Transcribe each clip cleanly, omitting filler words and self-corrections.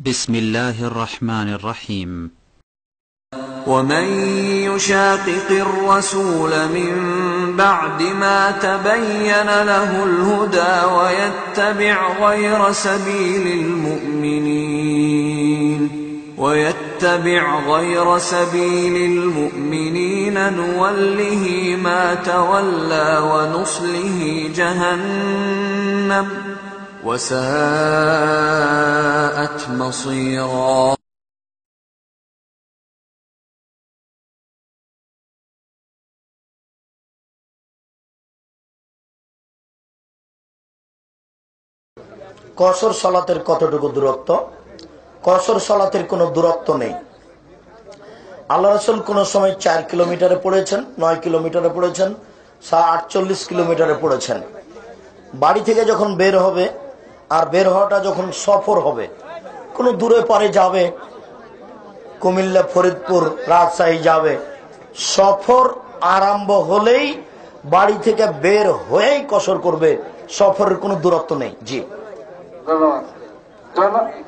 بسم الله الرحمن الرحيم ومن يشاقق الرسول من بعد ما تبين له الهدى ويتبع غير سبيل المؤمنين نوله ما تولى ونصله جهنم وساءت مصيرا কসর সালাতের কতটুকু দূরত্ব? কসর সালাতের কোনো দূরত্ব নেই। আল্লাহ রাসূল কোন সময় 4 কিলোমিটারে পড়েছেন, 9 কিলোমিটারে পড়েছেন, 48 কিলোমিটারে পড়েছেন। বাড়ি থেকে যখন বের হবে আর বের হওয়াটা যখন সফর হবে, কোনো দূরে পারে যাবে, কুমিল্লা, ফরিদপুর, রাজশাহী যাবে, সফর আরম্ভ হলেই বাড়ি থেকে বের হয়েই কসর করবে, সফরের কোনো দূরত্ব নেই। জি,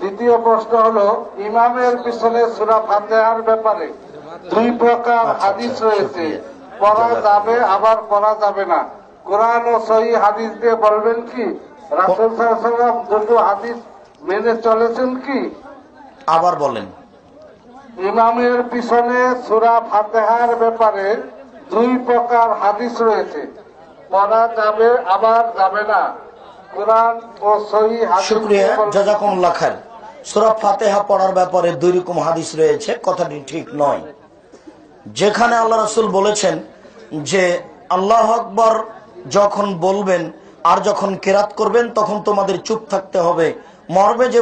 দ্বিতীয় প্রশ্ন হলো, ইমামের পিছনে সূরা ফাতিহার ব্যাপারে 2 প্রকার হাদিস রয়েছে, পড়া যাবে আবার পড়া যাবে না। কোরআন ও সহিহ হাদিস দিয়ে বলবেন কি? রাসূল সাল্লাল্লাহু আলাইহি ওয়াসাল্লাম দুটো হাদিস মেনে চলেছেন কি? আবার বলেন। ইমামের পিছনে সূরা ফাতিহার ব্যাপারে 2 প্রকার হাদিস রয়েছে, পড়া যাবে আবার যাবে না। কোরআন ও সহিহ হাদিস। শুকরিয়া, জাযাকুমুল্লাহ খাইর। সূরা ফাতিহা পড়ার ব্যাপারে 2 রকম হাদিস রয়েছে, কথাটি ঠিক নয়। যেখানে আল্লাহ রাসূল বলেছেন যে আল্লাহু আকবার যখন বলবেন আর যখন কিরাত করবেন তখন তোমাদের চুপ থাকতে হবে, মর্মে যে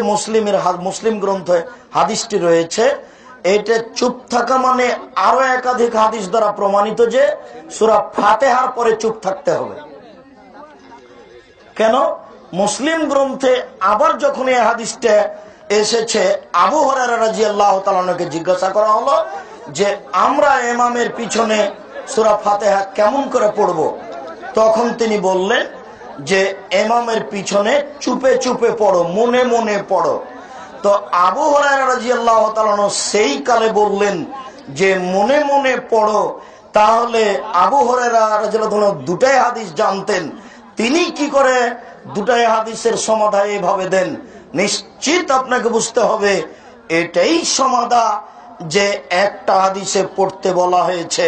মুসলিম গ্রন্থে হাদিসটি রয়েছে, এটা চুপ থাকা মানে আরো একাধিক হাদিস দ্বারা প্রমাণিত যে সূরা ফাতিহার পরে চুপ থাকতে হবে। কেন? মুসলিম গ্রন্থে আবার যখন এই হাদিসটা এসেছে, আবু হুরায়রা রাদিয়াল্লাহু তাআলা আনহুকে জিজ্ঞাসা করা হলো যে আমরা ইমামের পিছনে সূরা ফাতিহা কেমন করে পড়ব, তখন তিনি বললেন যে ইমামের পিছনে চুপে চুপে পড়ো, মনে মনে পড়ো। তো আবু হুরায়রা রাদিয়াল্লাহু তাআলা আনহু সেই কালে বললেন যে মনে মনে পড়ো। তাহলে আবু হুরায়রা রাদিয়াল্লাহু তাআলা দুটাই হাদিস জানতেন, তিনি কি করে দুটাই হাদিসের সমাধান এভাবে দেন? নিশ্চিত আপনাকে বুঝতে হবে এটাই সমাধান যে একটা হাদিসে পড়তে বলা হয়েছে,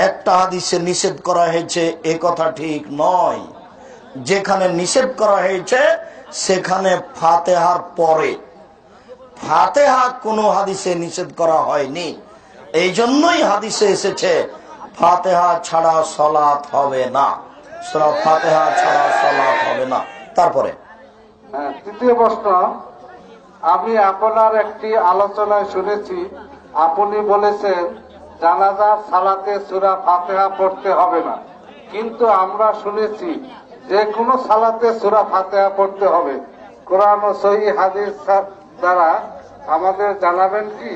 একটা হাদিসে নিষেধ করা হয়েছে, এ কথা ঠিক নয়। যেখানে নিষেধ করা হয়েছে সেখানে ফাতিহার পরে, ফাতিহা কোনো হাদিসে নিষেধ করা হয়নি। এই জন্যই হাদিসে এসেছে ফাতিহা ছাড়া সালাত হবে না, সূরা ফাতিহা ছাড়া সালাত হবে না। তারপরে তৃতীয় প্রশ্ন, আমি আপনার একটি আলোচনায় শুনেছি আপনি বলেছেন জানাজার সালাতে সূরা ফাতিহা পড়তে হবে না, কিন্তু আমরা শুনেছি যে কোনো সালাতে সূরা ফাতিহা পড়তে হবে। কোরআন ও সহিহ হাদিস দ্বারা আমাদের জানাবেন কি?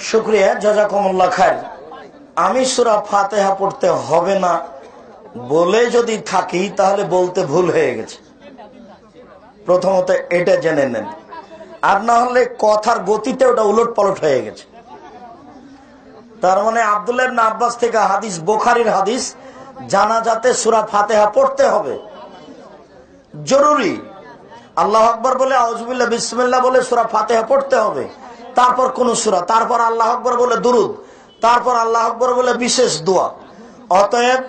শুকরিয়া, জাযাকুমুল্লাহ খাইর। আমি সূরা ফাতিহা পড়তে হবে না বলে যদি থাকি তাহলে বলতে ভুল হয়ে গেছে, প্রথমত এটা জেনে নেন। আর না হলে কথার গতিতে ওটা উলট পালট হয়ে গেছে। তার মানে আব্দুল্লাহ ইবনে আব্বাস থেকে হাদিস, বুখারীর হাদিস, জানাজাতে সূরা ফাতিহা পড়তে হবে, জরুরি। আল্লাহু আকবার বলে, আউযুবিল্লাহ, বিসমিল্লাহ বলে সূরা ফাতিহা পড়তে হবে, তারপর কোন সূরা, তারপর আল্লাহু আকবার বলে দুরুদ, তারপর আল্লাহু আকবার বলে বিশেষ দোয়া। অতএব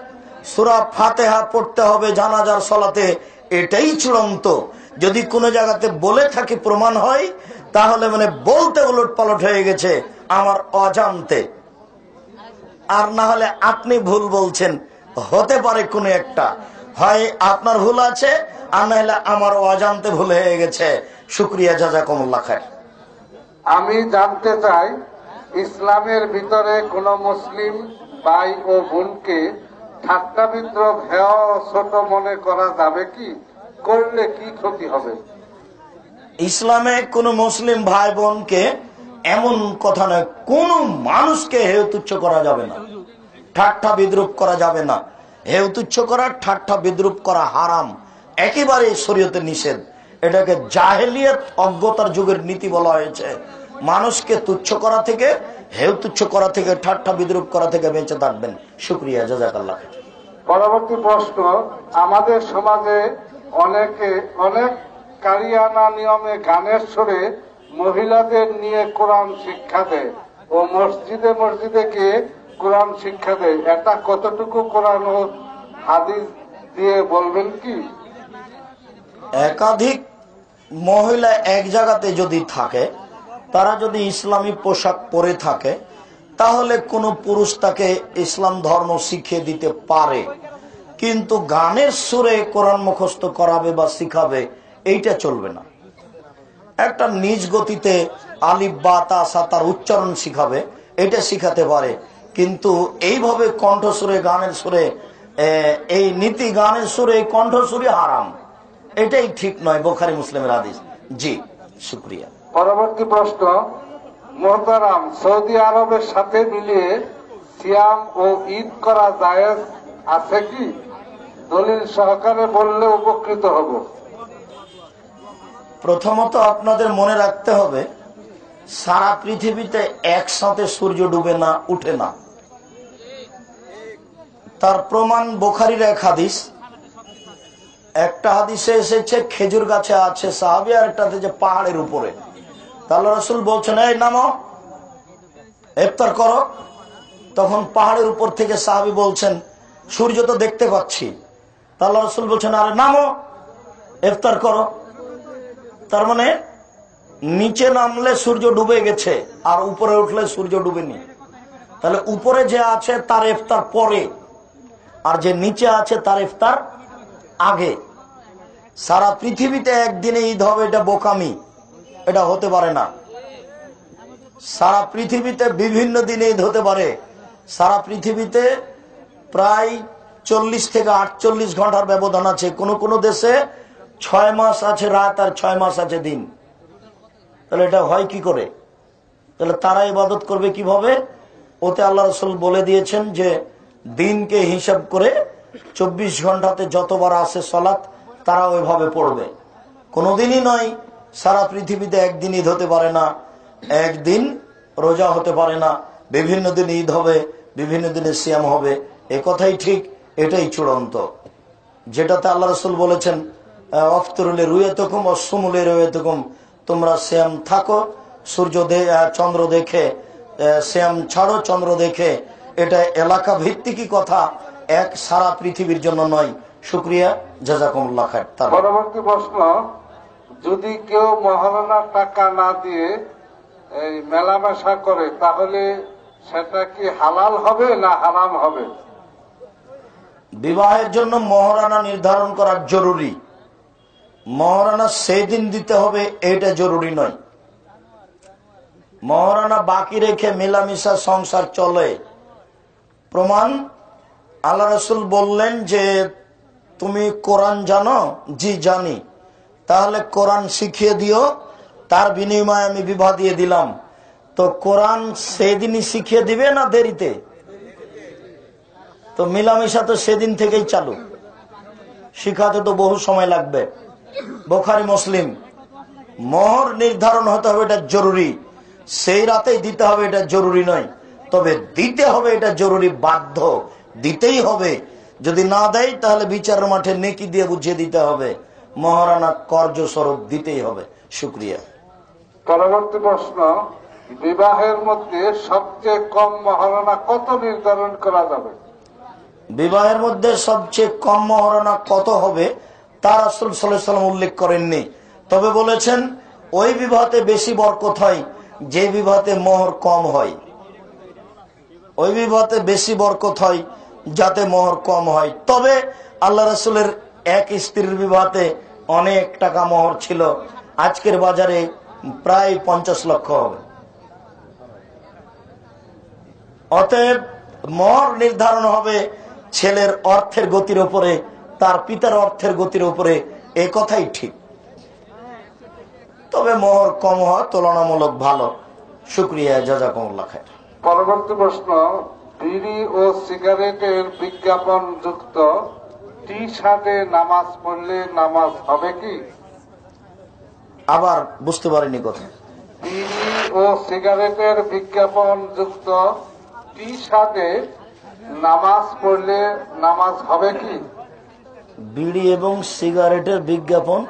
সূরা ফাতিহা পড়তে হবে জানাজার সালাতে, এটাই চূড়ান্ত। যদি কোনো জায়গাতে বলে থাকি প্রমাণ হয় তাহলে মানে বলতে উলট পালট হয়ে গেছে আমার অজান্তে, আর না হলে আপনি ভুল বলছেন, হতে পারে কোনো একটা, হয় আপনার ভুল আছে আর না হলে আমার অজান্তে ভুল হয়ে গেছে। শুকরিয়া, জাযাকুমুল্লাহ খাইর। আমি জানতে চাই, ইসলামের ভিতরে কোন মুসলিম ভাই ও বোনকে ঠাট্টা বিদ্রূপ, হেয় ছোট মনে করা যাবে কি? করলে কি ক্ষতি হবে? ইসলামে কোন মুসলিম ভাই বোনকে এমন কথা নয়, কোন মানুষকে হেয় তুচ্ছ করা যাবে না, ঠাট্টা বিদ্রূপ করা যাবে না। হেয় তুচ্ছ করা, ঠাট্টা বিদ্রূপ করা হারাম, একেবারে শরীয়তে নিষেধ। এটাকে জাহেলিয়াত অজ্ঞতার যুগের নীতি বলা হয়েছে। মানুষকে তুচ্ছ করা থেকে, হেউ তুচ্ছ করা থেকে, ঠাট্টা বিদ্রুপ করা থেকে বেঁচে থাকবেন। শুকরিয়া, জাযাকাল্লাহ। পরবর্তী প্রশ্ন, আমাদের সমাজে অনেক কারিয়ানা নিয়মে গানের সুরে মহিলাদের নিয়ে কোরআন শিক্ষা দেয় ও মসজিদে মসজিদে গিয়ে কোরআন শিক্ষা দেয়, এটা কতটুকু কোরআন ও হাদিস দিয়ে বলবেন কি? একাধিক মহিলা এক জায়গাতে যদি থাকে, তারা যদি ইসলামী পোশাক পরে থাকে, তাহলে কোনো পুরুষ তাকে ইসলাম ধর্ম শিখিয়ে দিতে পারে, কিন্তু গানের সুরে কোরআন মুখস্থ করাবে বা শিখাবে এইটা চলবে না। একটা নিজ গতিতে আলিফ বা তা সা তার উচ্চারণ শিখাবে, এটা শিখাতে পারে, কিন্তু এইভাবে কণ্ঠসুরে গানের সুরে, এই নীতি গানের সুরে কণ্ঠসুরে হারাম, এটাই ঠিক নয়। বুখারী মুসলিমের হাদিস। জি, শুকরিয়া। পরবর্তী প্রশ্ন, মোহতারাম, সৌদি আরবের সাথে মিলিয়ে সিয়াম ও ঈদ করা জায়েজ আছে কি? দলিল সহকারে বললে উপকৃত হব। প্রথমত আপনাদের মনে রাখতে হবে, সারা পৃথিবীতে একসাথে সূর্য ডুবে না, উঠে না। তার প্রমাণ বুখারীর এক হাদিস। একটা হাদিসে এসেছে খেজুর গাছে আছে সাহাবী, আর একটাতে যে পাহাড়ের উপরে। তাহলে রাসূল বলছেন, এই নামো, ইফতার করো। তখন পাহাড়ের উপর থেকে সাহাবী বলছেন, সূর্য তো দেখতে পাচ্ছি। তাহলে রাসূল বলছেন, আরে নামো, ইফতার করো। তার মানে নিচে নামলে সূর্য ডুবে গেছে, আর উপরে উঠলে সূর্য ডুবেনি। তাহলে উপরে যে আছে তার ইফতার পরে, আর যে নিচে আছে তার ইফতার আগে। সারা পৃথিবীতে একদিনে ঈদ হবে, এটা বোকামি, এটা হতে পারে না। সারা পৃথিবীতে বিভিন্ন দিনে ঈদ হতে পারে। সারা পৃথিবীতে প্রায় 40 থেকে 48 ঘন্টার ব্যবধান আছে। কোন কোন দেশে 6 মাস আছে রাত আর 6 মাস আছে দিন। তাহলে এটা হয় কি করে? তাহলে তারা ইবাদত করবে কিভাবে? ওতে আল্লাহ রাসূল বলে দিয়েছেন যে দিনকে হিসাব করে 24 ঘন্টাতে যতবার আসে সালাত তারা ওইভাবে পড়বে। কোনোদিনই নয় সারা পৃথিবীতে একদিন ঈদ হতে পারে না, একদিন রোজা হতে পারে না। বিভিন্ন দিন ঈদ হবে, বিভিন্ন দিনে সিয়াম হবে। এ কথাই ঠিক, এটাই চূড়ান্ত। যেটাতে আল্লাহ রাসূল বলেছেন, আফতরুলে রুয়াতুকুম ওয়াসুমুলে রুয়াতুকুম, তোমরা সিয়াম থাকো, সূর্য চন্দ্র দেখে সিয়াম ছাড়ো চন্দ্র দেখে। এটা এলাকা ভিত্তিকই কথা, এক সারা পৃথিবীর জন্য নয়। শুকরিয়া, জাযাকুমুল্লাহ খায়র। পরবর্তী প্রশ্ন, যদি কেউ মহারণার টাকা না দিয়ে এই মেলামেশা করে, তাহলে সেটা কি হালাল হবে না হারাম হবে? বিবাহের জন্য মহারণা নির্ধারণ করা জরুরি। মহারণা সেই দিন দিতে হবে এটা জরুরি নয়। মহারণা বাকি রেখে মেলামেশা সংসার চলে। প্রমাণ, আল্লাহ রাসূল বললেন যে তুমি কোরআন জানো? জি জানি। তাহলে কোরআন শিখিয়ে দিও, তার বিনিময়ে আমি বিবাহ দিয়ে দিলাম। তো কোরআন সেদিনই শিখিয়ে দিবে না দেরিতে? তো মেলামেশা তো সেদিন থেকেই চালু, শিখাতে তো বহু সময় লাগবে। বুখারী মুসলিম। মোহর নির্ধারণ হতে হবে, এটা জরুরি। সেই রাতেই দিতে হবে, এটা জরুরি নয়। তবে দিতে হবে, এটা জরুরি, বাধ্য, দিতেই হবে। যদি না দেয় তাহলে বিচারের মাঠে নেকি দিয়ে বুঝিয়ে দিতে হবে। মহারানা কর্য স্বরূপ দিতেই হবে। শুকরিয়া। পরবর্তী প্রশ্ন, বিবাহের মধ্যে সবচেয়ে কম মহারণা কত নির্ধারণ করা যাবে? বিবাহের মধ্যে সবচেয়ে কম মহারণা কত হবে তা রাসূল সাল্লাল্লাহু আলাইহি ওয়াসাল্লাম উল্লেখ করেননি। তবে বলেছেন ওই বিবাহতে বেশি বরকত হয় যে বিবাহতে মোহর কম হয়। ওই বিবাহতে বেশি বরকত হয় যাতে মোহর কম হয়। তবে আল্লাহ রাসূলের এক স্ত্রীর বিবাহতে অনেক টাকা মোহর ছিল, আজকের বাজারে প্রায় 50 লক্ষ হবে। অতএব মোহর নির্ধারণ হবে ছেলের অর্থের গতির উপরে, তার পিতার অর্থের গতির উপরে, এ কথাই ঠিক। তবে মোহর কম হওয়া তুলনামূলক ভালো। শুকরিয়া, জাযাকুমুল্লাহ খায়র। পরবর্তী প্রশ্ন, বিড়ি ও সিগারেটের বিজ্ঞাপন যুক্ত টি শার্টে নামাজ পড়লে নামাজ হবে কি? আবার বুঝতে পারিনি কথা। বিড়ি ও সিগারেটের বিজ্ঞাপন যুক্ত টি শার্টে নামাজ পড়লে নামাজ হবে কি? বিড়ি এবং সিগারেটের বিজ্ঞাপন,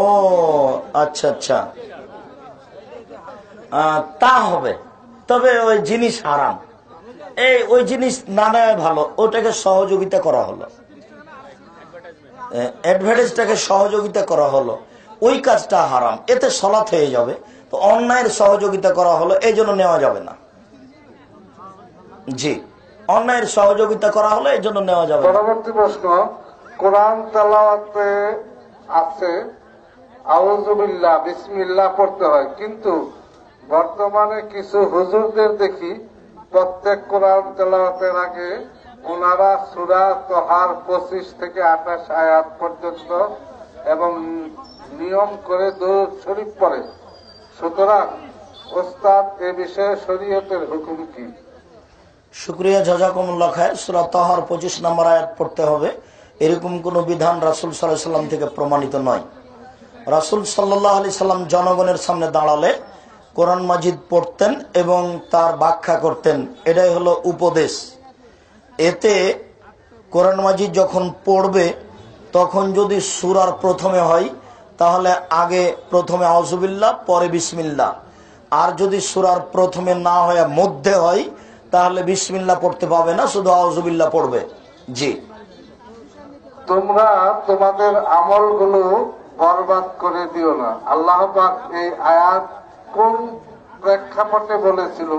ও আচ্ছা আচ্ছা, তা হবে, তবে ওই জিনিস হারাম, ওই জিনিস না নেওয়া ভালো। ওটাকে সহযোগিতা করা হলো, অ্যাডভার্টাইজটাকে সহযোগিতা করা হলো, ওই কাজটা হারাম, এতে সলাৎ হয়ে যাবে। তো অন্যায়ের সহযোগিতা করা হলো, এই জন্য নেওয়া যাবে না। জি, অন্যায়ের সহযোগিতা করা হলো, এই জন্য নেওয়া যাবে না। পরবর্তী প্রশ্ন, কোরআন তেলাওয়াতে আছে আউযুবিল্লাহ বিসমিল্লাহ পড়তে হয়, কিন্তু বর্তমানে কিছু হুজুরদের দেখি প্রত্যেক কোরআন তেলাওয়াতের আগে ওনারা সূরা তোহার 25 থেকে 28 আয়াত পর্যন্ত এবং নিয়ম করে দুরূদ শরীফ পড়ে। সুতরাং ওস্তাদ এ বিষয়ে শরীয়তের হুকুম কি? শুকরিয়া, জাযাকুমুল্লাহ খায়ের। সূরা তাহার 25 নম্বর আয়াত পড়তে হবে, এরকম কোন বিধান রাসূল সাল্লাল্লাহু আলাইহি সাল্লাম থেকে প্রমাণিত নয়। রাসূল সাল্লাল্লাহু আলাইহি সাল্লাম জনগণের সামনে দাঁড়ালে কোরআন মাজিদ পড়তেন এবং তার ব্যাখ্যা করতেন, এটাই হলো উপদেশ। এতে কোরআন মাজিদ যখন পড়বে তখন যদি সূরার প্রথমে হয় তাহলে আগে প্রথমে আউযুবিল্লাহ পরে বিসমিল্লাহ, আর যদি সূরার প্রথমে না হয় মধ্যে হয় তাহলে বিসমিল্লাহ পড়তে পাবে না, শুধু আউযুবিল্লাহ পড়বে। জি, তোমরা তোমাদের আমলগুলো বরবাদ করে দিও না, আল্লাহ পাক এই আয়াত কোন প্রেক্ষাপটে বলেছিল?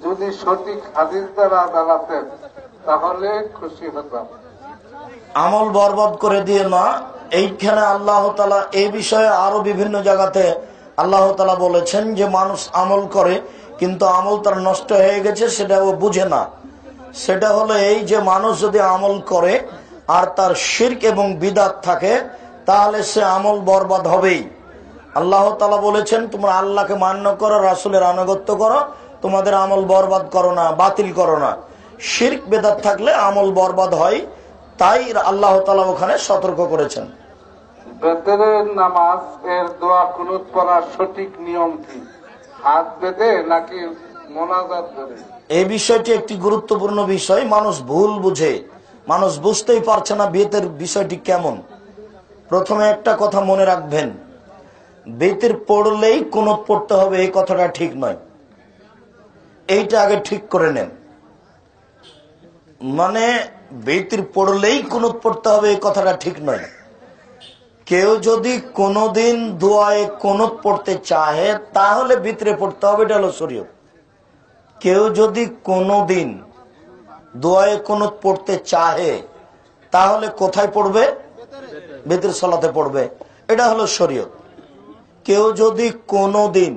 যদি সঠিক হাদিস দ্বারা জানাতেন তাহলে খুশি হতাম। আমল বরবাদ করে দিয়ে না, এইখানে আল্লাহ তাআলা এই বিষয়ে আরো বিভিন্ন জায়গাতে আল্লাহ তাআলা বলেছেন যে মানুষ আমল করে কিন্তু আমল তার নষ্ট হয়ে গেছে, সেটা ও বুঝে না। সেটা হলো এই যে মানুষ যদি আমল করে আর তার শিরক এবং বিদআত থাকে তাহলে সে আমল বরবাদ হবেই। আল্লাহ তাআলা বলেছেন তোমরা আল্লাহকে মান্য করো, রাসূলের আনুগত্য করো, তোমাদের আমল বরবাদ করো না, বাতিল করো না। শিরক বিদআত থাকলে আমল বরবাদ হয়, তাই আল্লাহ তাআলা ওখানে সতর্ক করেছেন। বেতরের নামাজ এর দোয়া কুনুত পড়ার সঠিক নিয়ম কি? হাত বেঁধে নাকি মোনাজাত ধরে? এই বিষয়টি একটি গুরুত্বপূর্ণ বিষয়। মানুষ ভুল বুঝে, মানুষ বুঝতেই পারছে না বেতের বিষয়টি কেমন। প্রথমে একটা কথা মনে রাখবেন, বেতের পড়লেই কুনুত পড়তে হবে এই কথাটা ঠিক নয়, এইটা আগে ঠিক করে নেন। মানে বেতের পড়লেই কুনুত পড়তে হবে এই কথাটা ঠিক নয়। কেউ যদি কোনোদিন দোয়ায়ে কুনুত পড়তে চাহে তাহলে ভিতরে পড়তে হবে, এটা হলো শরীয়ত। কেউ যদি কোনোদিন দোয়ায়ে কুনুত পড়তে চাহে তাহলে কোথায় পড়বে? ভিতরে সালাতে পড়বে, এটা হলো শরীয়ত। কেউ যদি কোনোদিন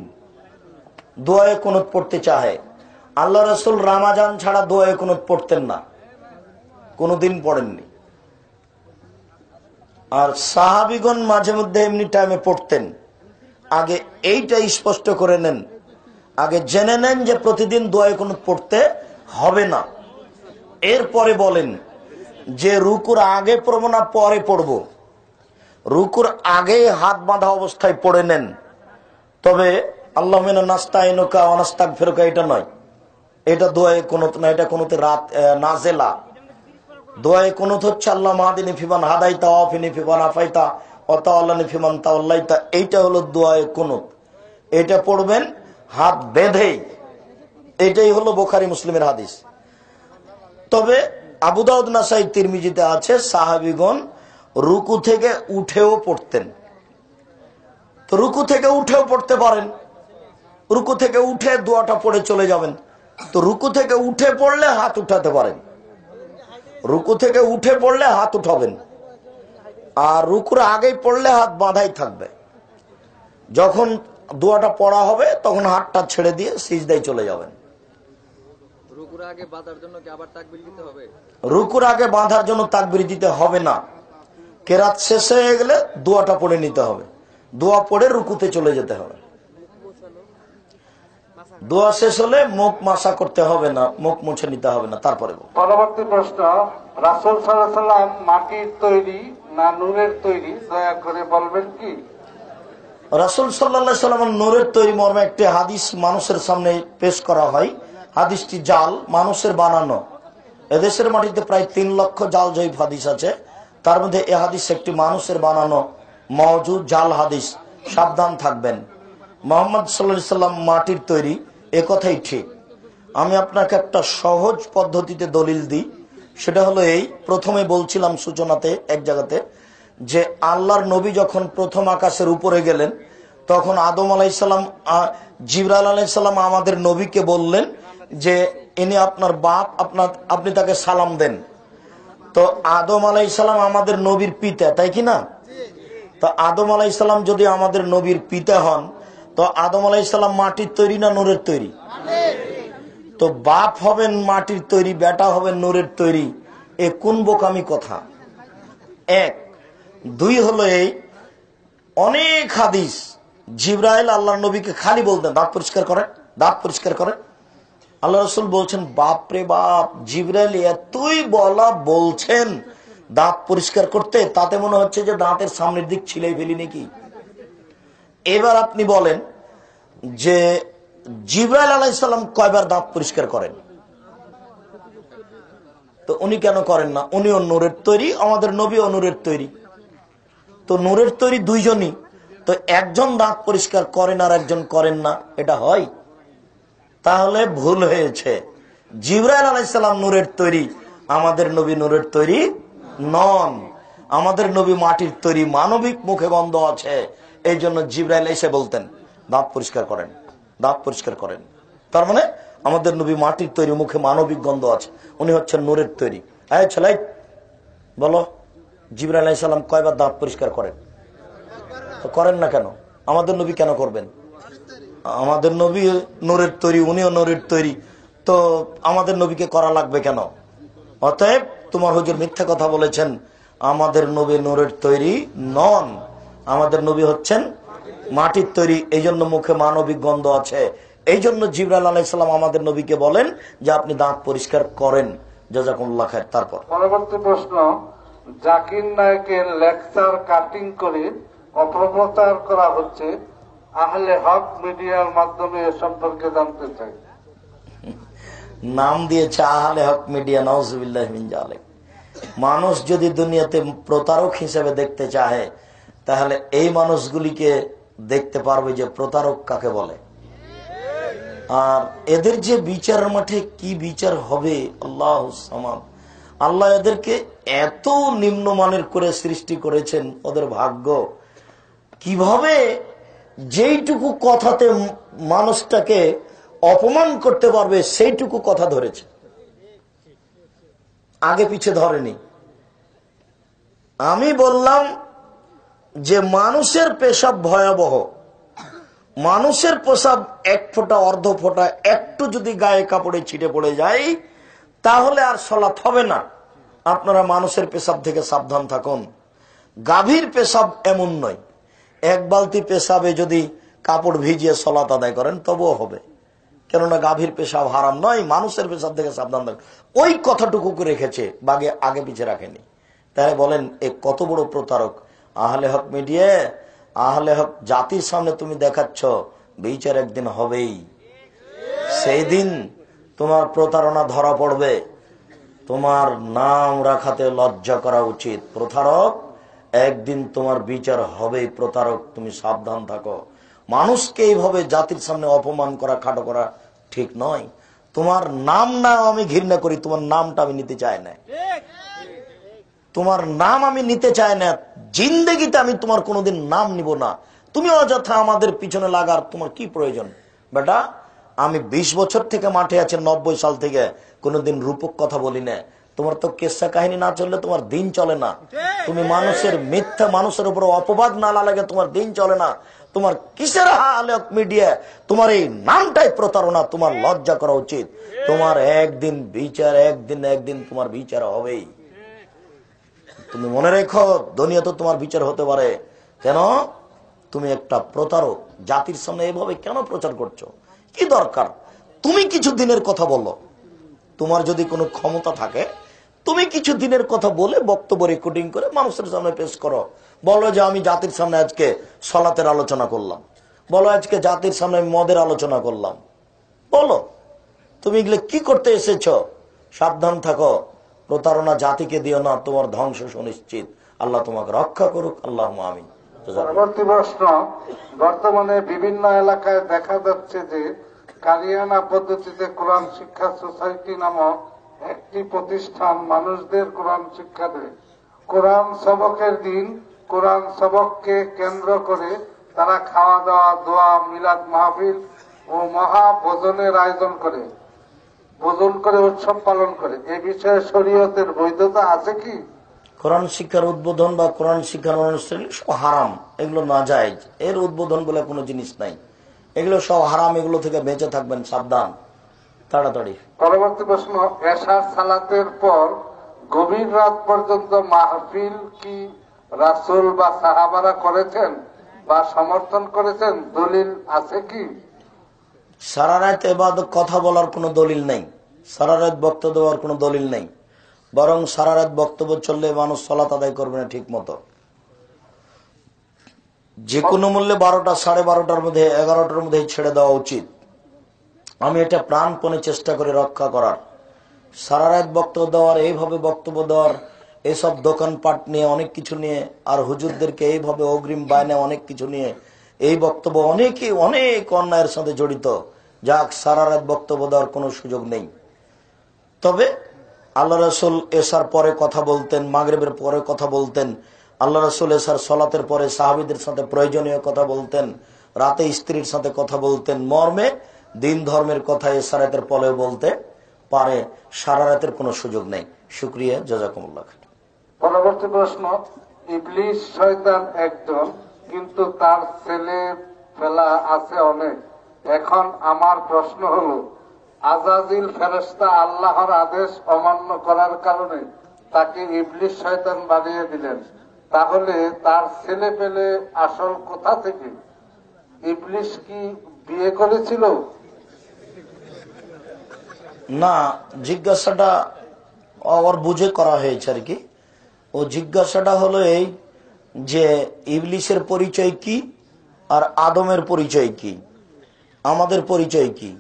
দোয়ায়ে কুনুত পড়তে চাহে, আল্লাহ রাসূল রমজান ছাড়া দোয়ায়ে কুনুত পড়তেন না, কোনোদিন পড়েননি। আর সাহাবীগণ মাঝে মধ্যে এমনি টাইমে পড়তেন। আগে এইটা স্পষ্ট করে নেন, আগে জেনে নেন যে প্রতিদিন দোয়ায়ে কুনুত পড়তে হবে না। এরপরে বলেন যে রুকুর আগে পড়বো না পরে পড়বো। রুকুর আগে হাত বাঁধা অবস্থায় পড়ে নেন, তবে আল্লাহুম্মা নাস্তাইনুকা ওয়া নাস্তাগফিরুকা এটা নয়, এটা দোয়ায়ে কুনুত না, এটা কুনুতে রাত নাজেলা। দোয়ায়ে কুনুত হচ্ছে আল্লাহ মাহদিনি ফিমান হাদাইতা ওয়া আফিনি ফিমান আফাইতা ওয়া তাওয়াল্লানি ফিমান তাওয়াল্লাইতা, এইটা হলো দোয়ায়ে কুনুত। এটা পড়বেন হাত বেঁধেই, এটাই হলো বুখারী মুসলিমের হাদিস। তবে আবু দাউদ নাসাই তিরমিজিতে আছে সাহাবীগণ রুকু থেকে উঠেও পড়তেন। তো রুকু থেকে উঠেও পড়তে পারেন, রুকু থেকে উঠে দোয়াটা পড়ে চলে যাবেন। তো রুকু থেকে উঠে পড়লে হাত উঠাতে পারেন, রুকু থেকে উঠে পড়লে হাত উঠাবেন, আর রুকুর আগেই পড়লে হাত বাঁধাই থাকবে। যখন দোয়াটা পড়া হবে তখন হাতটা ছেড়ে দিয়ে সিজদায় চলে যাবেন। রুকুর আগে বাঁধার জন্য কি আবার তাকবীর দিতে হবে? রুকুর আগে বাঁধার জন্য তাকবীর দিতে হবে না, কেরাত শেষ হয়ে গেলে দোয়াটা পড়ে নিতে হবে, দোয়া পড়ে রুকুতে চলে যেতে হবে। দোয়া শেষ হলে মুখ মাসা করতে হবে না, মুখ মুছে নিতে হবে না, তারপরে। পরবর্তী প্রশ্ন, রাসূল সাল্লাল্লাহু আলাইহি ওয়াসাল্লাম মাটির তৈরি না নূরের তৈরি, দয়া করে বলবেন কি? রাসূল সাল্লাল্লাহু আলাইহি সাল্লামের নূরের তৈরি মর্মে একটি হাদিস মানুষের সামনে পেশ করা হয়। হাদিসটি জাল, মানুষের বানানো। এদেশের মাটিতে প্রায় 3 লক্ষ জাল জয়ীফ হাদিস আছে, তার মধ্যে এ হাদিস একটি মানুষের বানানো মওজুদ জাল হাদিস। সাবধান থাকবেন। মুহাম্মদ সাল্লাল্লাহু আলাইহি সাল্লাম মাটির তৈরি, এ কথাই ঠিক। আমি আপনাকে একটা সহজ পদ্ধতিতে দলিল দিই। সেটা হলো এই, প্রথমে বলছিলাম সূচনাতে এক জায়গাতে যে আল্লাহর নবী যখন প্রথম আকাশের উপরে গেলেন তখন আদম আলাইহিস সালাম, জিবরাইল আলাইহিস সালাম আমাদের নবীকে বললেন যে ইনি আপনার বাপ, আপনি তাকে সালাম দেন। তো আদম আলাইহিস সালাম আমাদের নবীর পিতা, তাই কি না? তো আদম আলাইহিস সালাম যদি আমাদের নবীর পিতা হন, তো আদম আলাইহিস সালাম মাটির তৈরি না নূরের তৈরি? তো বাপ হবেন মাটির তৈরি, বেটা হবেন নূরের তৈরি, এ কোন বোকামি কথা? এক। দুই হলো এই, অনেক হাদিস জিবরাইল আল্লাহর নবীকে খালি বলতেন দাঁত পরিষ্কার করেন, দাঁত পরিষ্কার করেন। আল্লাহ রাসূল বলছেন বাপরে বাপ, জিবরাইল এতই বলা বলছেন দাঁত পরিষ্কার করতে, তাতে মনে হচ্ছে যে দাঁতের সামনের দিক ছিলাই ফেলি নাকি। এবার আপনি বলেন যে জিবরাইল আলাইহিস সালাম কয়বার দাঁত পরিষ্কার করেন? তো উনি কেন করেন না? উনিও নূরের তৈরি, আমাদের নবীও নূরের তৈরি। তো নূরের তৈরি দুইজনই, তো একজন দাঁত পরিষ্কার করেন আর একজন করেন না, এটা হয়? তাহলে ভুল হয়েছে। জিবরাইল আলাইহিস সালাম নূরের তৈরি, আমাদের নবী নূরের তৈরি নন। আমাদের নবী মাটির তৈরি, মানবিক মুখে গন্ধ আছে, এই জন্য জিবরাইল এসে বলতেন দাঁত পরিষ্কার করেন, দাঁত পরিষ্কার করেন। তার মানে আমাদের নবী মাটির তৈরি, মুখে মানবিক গন্ধ আছে, উনি হচ্ছেন নূরের তৈরি। এই ছেলে বলো, জিবরাইল আলাইহিস সালাম কয়বার দাঁত পরিষ্কার করেন? তো করেন না কেন? আমাদের নবী কেন করবেন? আমাদের নবী নূরের তৈরি, উনিও নূরের তৈরি, তো আমাদের নবীকে করা লাগবে কেন? অতএব তোমার হুজুর মিথ্যা কথা বলেছেন, আমাদের নবী নূরের তৈরি নন, আমাদের নবী হচ্ছেন মাটির তৈরি, এই জন্য মুখে মানবিক গন্ধ আছে। এই জন্য জিবরাইল আলাইহিস সালাম আমাদের নবীকে বলেন যে আপনি দাঁত পরিষ্কার করেন। জাযাকুমুল্লাহ খায়ের। তারপর পরবর্তী প্রশ্ন, জাকির নায়েকের লেকচার কাটিং করে অপপ্রচার করা হচ্ছে, আহলে হক মিডিয়ার মাধ্যমে এ সম্পর্কে জানতে চাই। নাম দিয়েছে আহলে হক মিডিয়া, নাউজুবিল্লাহ মিন যালিক। মানুষ যদি দুনিয়াতে প্রতারক হিসেবে দেখতে চায়, তাহলে এই মানুষগুলিকে দেখতে পারবে যে প্রতারক কাকে বলে। আর এদের যে বিচারের মাঠে কি বিচার হবে, আল্লাহ সামাদ। আল্লাহ এদেরকে এত নিম্নমানের করে সৃষ্টি করেছেন, ওদের ভাগ্য। কিভাবে যেইটুকু কথাতে মানুষটাকে অপমান করতে পারবে সেইটুকু কথা ধরেছে, আগে পিছে ধরেনি। আমি বললাম যে মানুষের পেশাব ভয়াবহ, মানুষের পেশাব এক ফোঁটা অর্ধ ফোঁটা একটু যদি গায়ে কাপড়ে ছিটে পড়ে যায় তাহলে আর সালাত হবে না। আপনারা মানুষের পেশাব থেকে সাবধান থাকুন। গাভীর পেশাব এমন নয়, এক বালতি পেশাবে যদি কাপড় ভিজিয়ে সালাত আদায় করেন তবুও হবে, কেননা গাভীর পেশাব হারাম নয়। মানুষের পেশাব থেকে সাবধান থাকুন, ওই কথাটুকু রেখেছে, বাগে আগে পিছে রাখেনি। তাই বলেন এ কত বড় প্রতারক। আহলে হক মিডিয়া, আহলে হক জাতির সামনে তুমি দেখাচ্ছ, বিচার একদিন হবেই। সেই দিন তোমার প্রতারণা ধরা পড়বে, তোমার নাম রাখাতে লজ্জা করা উচিত। প্রতারক, একদিন তোমার বিচার হবেই। প্রতারক, তুমি সাবধান থাকো। মানুষকে এইভাবে জাতির সামনে অপমান করা, খাটো করা ঠিক নয়। তোমার নাম না আমি ঘৃণা করি, তোমার নামটা আমি নিতে চাই না, তোমার নাম আমি নিতে চাই না, জিন্দেগিতে আমি তোমার কোনোদিন নাম নিব না। তুমি অযথা আমাদের পিছনে লাগার তোমার কি প্রয়োজন? বেটা, আমি 20 বছর থেকে মাঠে আছি, 90 সাল থেকে কোনোদিন রূপক কথা বলি না। তোমার তো কেসা কাহিনী না চললে তোমার দিন চলে না। তুমি মানুষের মিথ্যা, মানুষের উপর অপবাদ না লাগে তোমার দিন চলে না। তোমার কিসের আহলে হক মিডিয়া? তোমার এই নামটাই প্রতারণা, তোমার লজ্জা করা উচিত। তোমার একদিন বিচার, একদিন তোমার বিচার হবেই। তুমি মনে রেখো, দুনিয়া তো তোমার বিচার হতে পারে। কেন? তুমি একটা প্রতারক। জাতির সামনে এভাবে কেন প্রচার করছো? কি দরকার? তুমি কিছু দিনের কথা বলো। তোমার যদি কোনো ক্ষমতা থাকে, তুমি কিছু দিনের কথা বলে বক্তব্য রেকর্ডিং করে মানুষের সামনে পেশ করো, বলো যে আমি জাতির সামনে আজকে সলাতের আলোচনা করলাম, বলো আজকে জাতির সামনে আমি মদের আলোচনা করলাম, বলো তুমি এগুলো কি করতে এসেছ। সাবধান থাকো, প্রতারণা জাতিকে দিও না, তোমার ধ্বংস সুনিশ্চিত। আল্লাহ তোমাকে রক্ষা করুক, আল্লাহ আমিন। পরবর্তী প্রশ্ন, বর্তমানে বিভিন্ন এলাকায় দেখা যাচ্ছে যে কারিয়ানা পদ্ধতিতে কোরআন শিক্ষা সোসাইটি নামক একটি প্রতিষ্ঠান মানুষদের কোরআন শিক্ষা দেয়। কোরআন সবকের দিন কোরআন সবককে কেন্দ্র করে তারা খাওয়া দাওয়া, দোয়া, মিলাদ মাহফিল ও মহা ভোজনের আয়োজন করে, উৎসব পালন করে। এ বিষয়ে শরীয়তের বৈধতা আছে কি? কোরআন শিক্ষার উদ্বোধন বা কোরআন শিক্ষার অনুষ্ঠান সব হারাম, এগুলো নাজায়েজ। এর উদ্বোধন বলে কোনো জিনিস নাই, এগুলো সব হারাম, এগুলো থেকে বেঁচে থাকবেন, সাবধান তাড়াতাড়ি। পরবর্তী প্রশ্ন, এশার সালাতের পর গভীর রাত পর্যন্ত মাহফিল কি রাসূল বা সাহাবারা করেছেন বা সমর্থন করেছেন? দলিল আছে কি? সারা রাত ইবাদত কথা বলার কোনো দলিল নেই, সারা রাত বক্তব্য দেওয়ার কোনো দলিল নেই, বরং সারা রাত বক্তব্য চললে মানুষ সালাত আদায় করবে না ঠিক মতো। যে কোনো মূল্যে 12টা, 12:30টার মধ্যে, 11টার মধ্যে ছেড়ে দেওয়া উচিত। আমি এটা প্রাণপণে চেষ্টা করি রক্ষা করার। সারা রাত বক্তব্য দেওয়ার, এইভাবে বক্তব্য দেওয়ার, এসব দোকানপাট নিয়ে অনেক কিছু নিয়ে, আর হুজুরদেরকে এইভাবে অগ্রিম বায়না অনেক কিছু নিয়ে এই বক্তব্য অনেকে অনেক অন্যায়ের সাথে জড়িত। যাক, সারা রাত বক্তব্য দেওয়ার কোনো সুযোগ নেই। তবে আল্লাহ রাসূল এশার পরে কথা বলতেন, মাগরিবের পরে কথা বলতেন। আল্লাহ রাসূল এশার সলাতের পরে সাহাবীদের সাথে প্রয়োজনীয় কথা বলতেন, রাতে স্ত্রীর সাথে কথা বলতেন, মর্মে দিন ধর্মের কথা এশারাতের পরেও বলতে পারে। সারা রাতের কোনো সুযোগ নেই। শুকরিয়া, জাযাকুমুল্লাহ। পরবর্তী প্রশ্ন, ইবলিস শয়তান একজন, কিন্তু তার ছেলে ফেলা আছে অনেক। এখন আমার প্রশ্ন হলো, আজাজিল ফেরেশতা আল্লাহর আদেশ অমান্য করার কারণে তাকে ইবলিস শয়তান বানিয়ে দিলেন, তাহলে তার ছেলে পেলে আসল কোথা থেকে? ইবলিস কি বিয়ে করেছিল? না, জিজ্ঞাসাটা ওর বুঝে করা হয়েছে আর কি। ও জিজ্ঞাসাটা হলো এই যে ইবলিসের পরিচয় কি আর আদমের পরিচয় কি, আমাদের পরিচয় কি।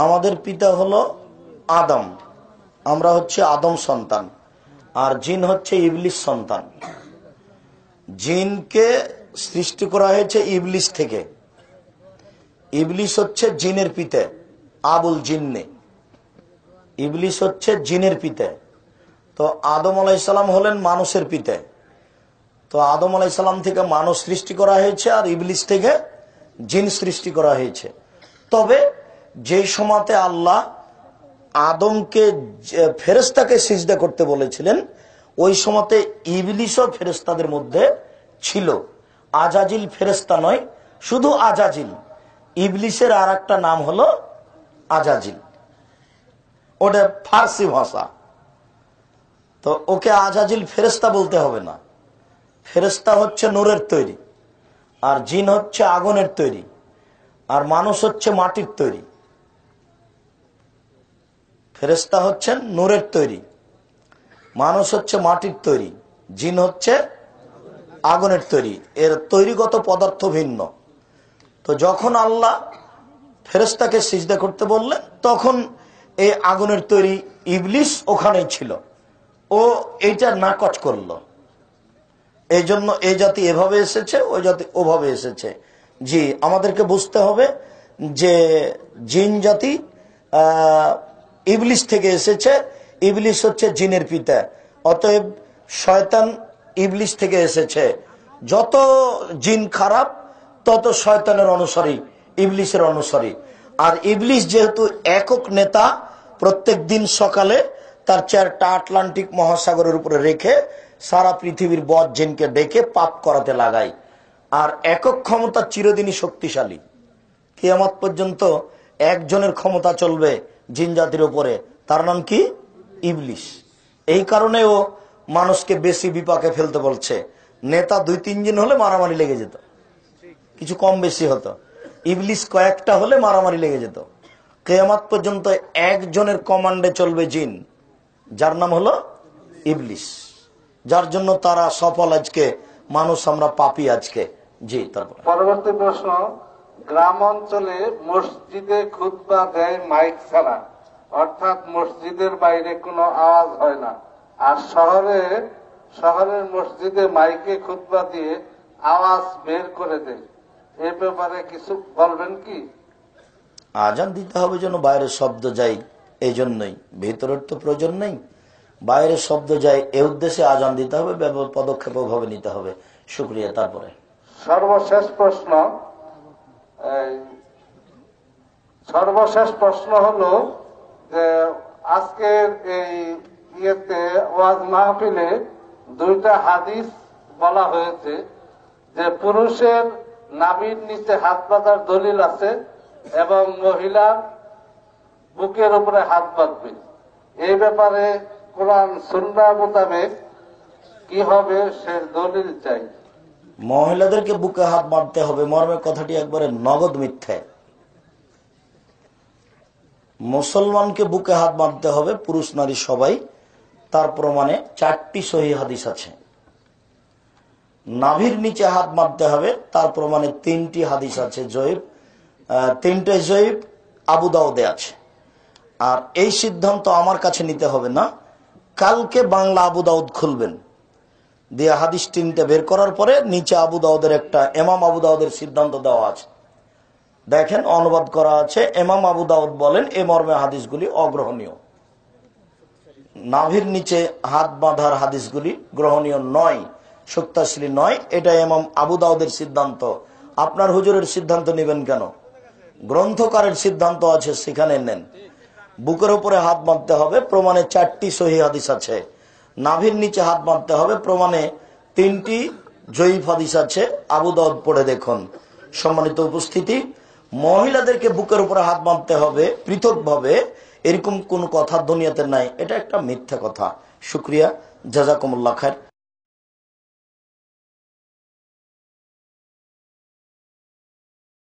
আমাদের পিতা হলো আদম, আমরা হচ্ছে আদম সন্তান, আর জিন হচ্ছে ইবলিস সন্তান। জিনকে সৃষ্টি করা হয়েছে ইবলিস থেকে। ইবলিস হচ্ছে জিনের পিতা, আবুল জিন্নে। ইবলিস হচ্ছে জিনের পিতা। তো আদম আলাইসাল্লাম হলেন মানুষের পিতা। তো আদম আলাইসাল্লাম থেকে মানুষ সৃষ্টি করা হয়েছে, আর ইবলিস থেকে জিন সৃষ্টি করা হয়েছে। তবে যে সময়তে আল্লাহ আদমকে ফেরেশতাকে সিজদা করতে বলেছিলেন, ওই সময়তে ইবলিসও ফেরেশতাদের মধ্যে ছিল। আজাজিল ফেরেশতা নয়, শুধু আজাজিল। ইবলিসের আর একটা নাম হলো আজাজিল, ওটা ফার্সি ভাষা। তো ওকে আজাজিল ফেরেশতা বলতে হবে না। ফেরেশতা হচ্ছে নূরের তৈরি, আর জিন হচ্ছে আগুনের তৈরি, আর মানুষ হচ্ছে মাটির তৈরি। ফেরেশতা হচ্ছেন নূরের তৈরি, মানুষ হচ্ছে মাটির তৈরি, জিন হচ্ছে আগুনের তৈরি। এর তৈরিগত পদার্থ ভিন্ন। তো যখন আল্লাহ ফেরেশতাকে সিজদা করতে বললেন, তখন এই আগুনের তৈরি ইবলিস ওখানেই ছিল। ও এইটা নাকচ করলো। এই জন্য এই জাতি এভাবে এসেছে, ওই জাতি ওভাবে এসেছে। জি, আমাদেরকে বুঝতে হবে যে জিন জাতি ইবলিস থেকে এসেছে। ইবলিস হচ্ছে জিনের পিতা, অতএব শয়তান ইবলিস থেকে এসেছে। যত জিন খারাপ তত শয়তানের অনুসারী, ইবলিসের অনুসারী। আর ইবলিস যেহেতু একক নেতা, প্রত্যেক দিন সকালে তার 4টা আটলান্টিক মহাসাগরের উপরে রেখে সারা পৃথিবীর বদ জিনকে ডেকে পাপ করাতে লাগায়। আর একক ক্ষমতা চিরদিনই শক্তিশালী। কিয়ামত পর্যন্ত একজনের ক্ষমতা চলবে জিন জাতির উপরে, তার নাম কি? ইবলিস। এই কারণে ও মানুষকে বেশি বিপাকে ফেলতে বলছে। নেতা 2-3 জন হলে মারামারি লেগে যেত, কিছু কম বেশি হতো। ইবলিস কয়েকটা হলে মারামারি লেগে যেত। কিয়ামত পর্যন্ত একজনের কমান্ডে চলবে জিন, যার নাম হলো ইবলিস, যার জন্য তারা সফল আজকে মানুষ, আমরা পাপি আজকে। জি, তারপর পরবর্তী প্রশ্ন, গ্রাম অঞ্চলে মসজিদে খুতবা দেয় মাইক ছাড়া, অর্থাৎ মসজিদের বাইরে কোনো আওয়াজ হয় না, আর শহরের মসজিদে মাইকে খুতবা দিয়ে আওয়াজ বের করে দেয়, এ ব্যাপারে কিছু বলবেন কি? আজান দিতে হবে যেন বাইরের শব্দ যায়, এই জন্যই, ভিতরের তো প্রয়োজন নেই, বাইরের শব্দ যায় এই উদ্দেশ্যে আজান দিতে হবে, পদক্ষেপ ভাবে নিতে হবে। শুক্রিয়া। তারপরে সর্বশেষ প্রশ্ন হলো যে আজকের এই ওয়াজ মাহফিলে দুইটা হাদিস বলা হয়েছে যে পুরুষের নাভির নিচে হাত বাঁধার দলিল আছে এবং মহিলার বুকের উপরে হাত বাঁধবে, এই ব্যাপারে কোরআন সুন্নাহ মোতাবেক কি হবে সে দলিল চাই। মহিলাদেরকে বুকে হাত বাঁধতে হবে মর্মে কথাটি একবারে নগদ মিথ্যে। মুসলমানকে বুকে হাত বাঁধতে হবে পুরুষ নারী সবাই, তার প্রমাণে 4টি সহিহ হাদিস আছে। নাভির নিচে হাত বাঁধতে হবে তার প্রমাণে 3টি হাদিস আছে, জয়ীফ, 3টে জয়ীফ, আবু দাউদে আছে। আর এই সিদ্ধান্ত আমার কাছে নিতে হবে না, কালকে বাংলা আবু দাউদ খুলবেন, দিয়ে হাদিস 3টে বের করার পরে নিচে আবু দাউদের একটা ইমাম আবু দাউদের সিদ্ধান্ত দেওয়া আছে, দেখেন অনুবাদ করা আছে। ইমাম আবু দাউদ বলেন এ মর্মে হাদিসগুলি অগ্রহণীয়, নাভির নিচে হাত বাঁধার হাদিসগুলি গ্রহণীয় নয়, শক্তিশালী নয়, এটা ইমাম আবু দাউদের সিদ্ধান্ত। আপনার হুজুরের সিদ্ধান্ত নেবেন কেন? গ্রন্থকারের সিদ্ধান্ত আছে, সেখানে নেন। বুকের উপরে হাত বাঁধতে হবে প্রমাণে 4টি সহিহ হাদিস আছে, নাভির নিচে হাত বাঁধতে হবে প্রমাণে 3টি জয়ীফ হাদিস আছে, আবু দাউদ পড়ে দেখুন। সম্মানিত উপস্থিতি, মহিলাদেরকে বুকের উপরে হাত বাঁধতে হবে পৃথকভাবে, এরকম কোন কথা দুনিয়াতে নাই, এটা একটা মিথ্যা কথা। শুক্রিয়া, জাযাকুমুল্লাহ খায়ের।